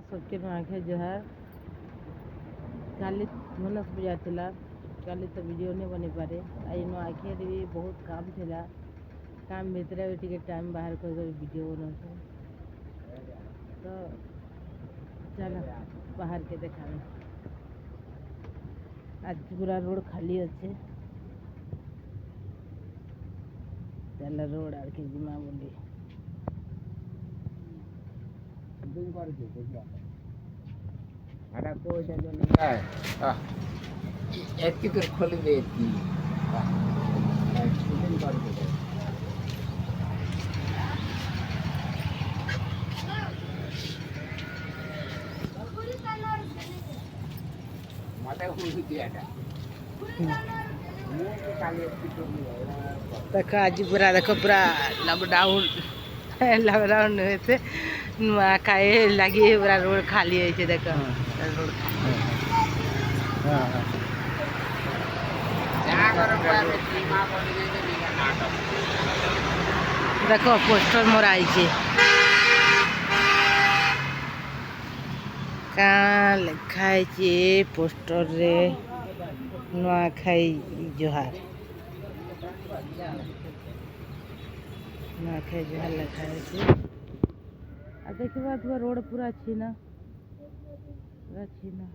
सबके नुआखाई जुहार। काली धनुष पूजा थिला, काली तो वीडियो नहीं बनी पारे। आई नुआखाई भी बहुत काम थिला, काम भितर भी टिके टाइम बाहर कर वीडियो बनाते तो चलो बाहर के देखा। आज पूरा रोड खाली अच्छे, चल रोड आड़ के जिमा बोली खोल देती देखो आज पूरा देखो पूरा लॉकडाउन लॉकडाउन हुए थे नुआखाई लगी पूरा रोड खाली है। देखो रोड देखो पोस्टर मोर आई क्या लिखाई पोस्टर रे नुआखाई जुहार नुआखाई जुहार लिखाई। आ देखिए रोड पूरा छीना पूरा छीना।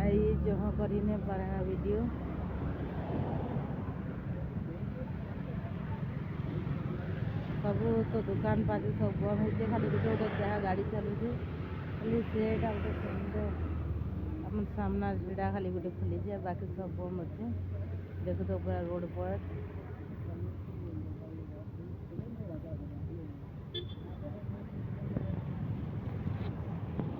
आई जहाँ पर इन्हें पढ़ा वीडियो सब तो दुकान पाती सब बंद होते, खाली गोटे गोटे क्या गाड़ी चलुचे खाली सेटा गोटे अपन सामना सीढ़ा खाली गोटे खुली बाकी सब बंद अच्छे। देखो तो पूरा रोड पर